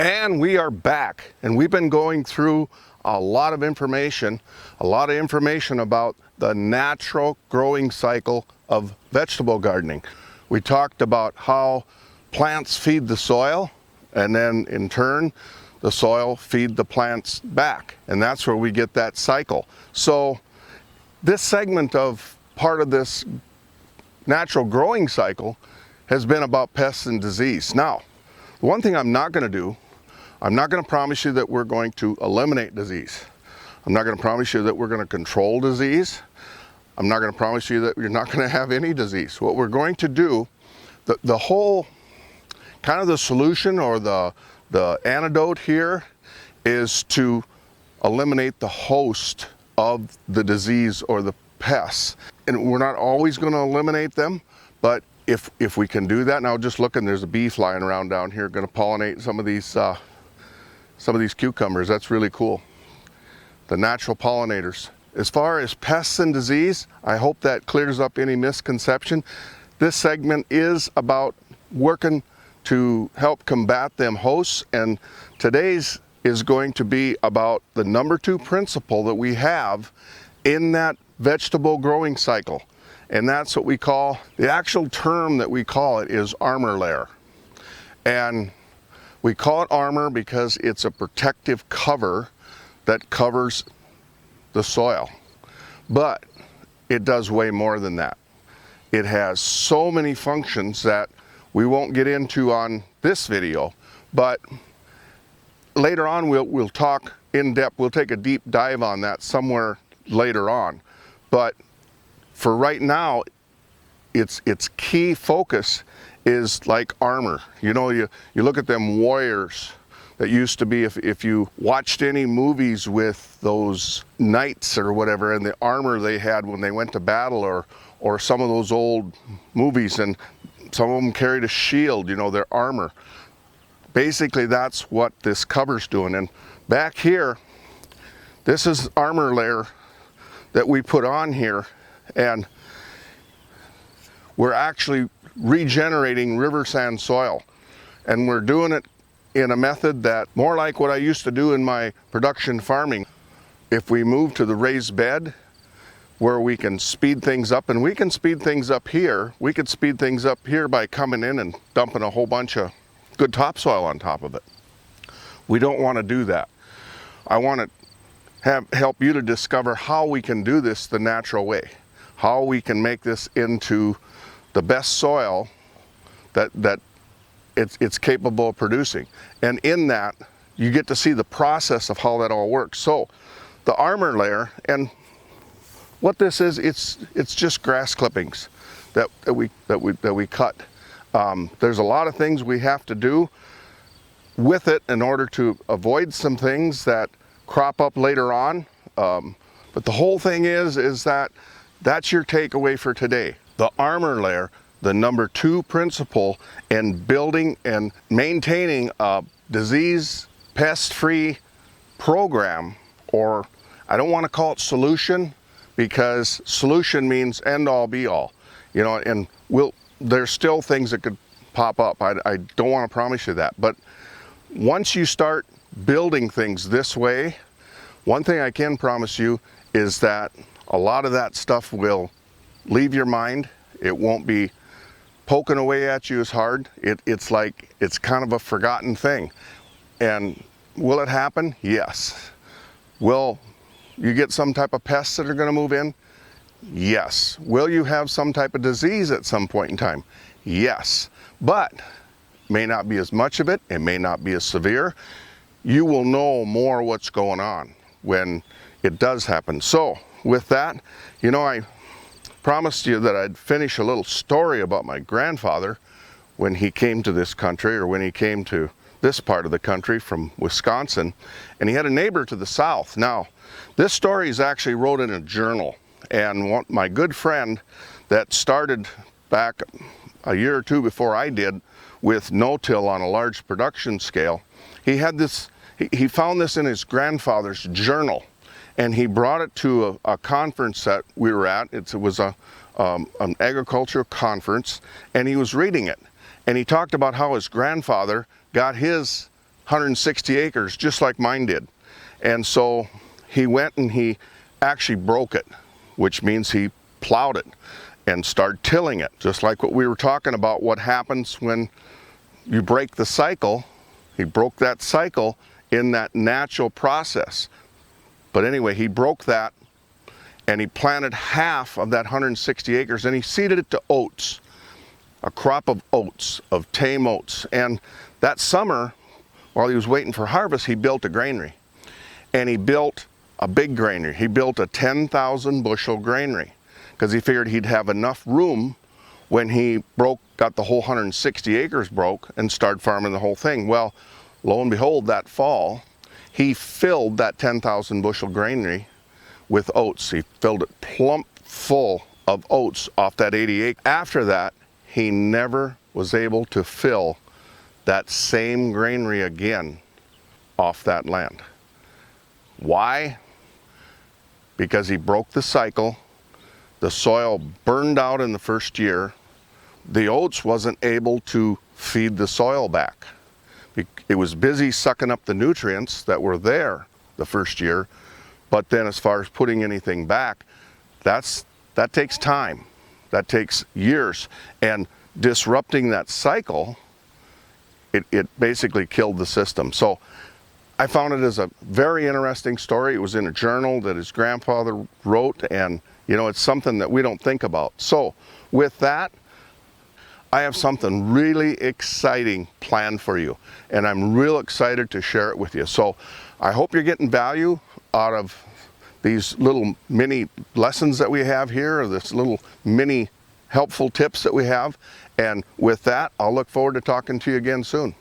And we are back, and we've been going through a lot of information about the natural growing cycle of vegetable gardening. We talked about how plants feed the soil, and then in turn the soil feed the plants back, and that's where we get that cycle. So this segment of part of this natural growing cycle has been about pests and disease. Now, the one thing I'm not going to do, I'm not going to promise you that we're going to eliminate disease. I'm not going to promise you that we're going to control disease. I'm not going to promise you that you're not going to have any disease. What we're going to do, the whole kind of the solution or the antidote here is to eliminate the host of the disease or the pests. And we're not always going to eliminate them, but if we can do that, now just looking, there's a bee flying around down here, going to pollinate some of these cucumbers. That's really cool. The natural pollinators. As far as pests and disease, I hope that clears up any misconception. This segment is about working to help combat them hosts, and today's is going to be about the number 2 principle that we have in that vegetable growing cycle. And that's what we call, the actual term that we call it is armor layer. And we call it armor because it's a protective cover that covers the soil. But it does way more than that. It has so many functions that we won't get into on this video, but later on we'll talk in depth. We'll take a deep dive on that somewhere later on. But for right now, its key focus is like armor. You know, you look at them warriors that used to be, if you watched any movies with those knights or whatever, and the armor they had when they went to battle, or some of those old movies, and some of them carried a shield, you know, their armor. Basically, that's what this cover's doing. And back here, this is armor layer that we put on here, and we're actually regenerating river sand soil. And we're doing it in a method that more like what I used to do in my production farming. If we move to the raised bed where we can speed things up, and we can speed things up here, we could speed things up here by coming in and dumping a whole bunch of good topsoil on top of it. We don't want to do that. I want to help you to discover how we can do this the natural way, how we can make this into the best soil that it's capable of producing. And in that, you get to see the process of how that all works. So the armor layer, and what this is, it's just grass clippings that we cut. There's a lot of things we have to do with it in order to avoid some things that crop up later on. But the whole thing is that that's your takeaway for today. The armor layer, the number 2 principle in building and maintaining a disease pest-free program, or I don't want to call it solution, because solution means end all be all, you know, and there's still things that could pop up. I don't want to promise you that, but once you start building things this way, one thing I can promise you is that a lot of that stuff will leave your mind. It won't be poking away at you as hard. It's like, it's kind of a forgotten thing. And will it happen? Yes. Will you get some type of pests that are going to move in? Yes. Will you have some type of disease at some point in time? Yes. But may not be as much of it. It may not be as severe. You will know more what's going on when it does happen. So with that, you know, I promised you that I'd finish a little story about my grandfather when he came to this country, or when he came to this part of the country from Wisconsin, and he had a neighbor to the south. Now, this story is actually wrote in a journal, and my good friend that started back a year or two before I did with no-till on a large production scale, he had this, he found this in his grandfather's journal, and he brought it to a conference that we were at. It was an agricultural conference, and he was reading it. And he talked about how his grandfather got his 160 acres just like mine did. And so he went and he actually broke it, which means he plowed it and started tilling it. Just like what we were talking about, what happens when you break the cycle. He broke that cycle in that natural process. But anyway, he broke that and he planted half of that 160 acres and he seeded it to oats, a crop of oats, of tame oats. And that summer, while he was waiting for harvest, he built a granary. And he built a big granary. He built a 10,000 bushel granary because he figured he'd have enough room when he got the whole 160 acres broke and started farming the whole thing. Well, lo and behold, that fall, he filled that 10,000 bushel granary with oats. He filled it plump full of oats off that 80 acres. After that, he never was able to fill that same granary again off that land. Why? Because he broke the cycle. The soil burned out in the first year. The oats wasn't able to feed the soil back. It was busy sucking up the nutrients that were there the first year, but then as far as putting anything back, that takes time. That takes years. And disrupting that cycle, it basically killed the system. So I found it as a very interesting story. It was in a journal that his grandfather wrote, and you know, it's something that we don't think about. So with that, I have something really exciting planned for you, and I'm real excited to share it with you. So I hope you're getting value out of these little mini lessons that we have here, or this little mini helpful tips that we have. And with that, I'll look forward to talking to you again soon.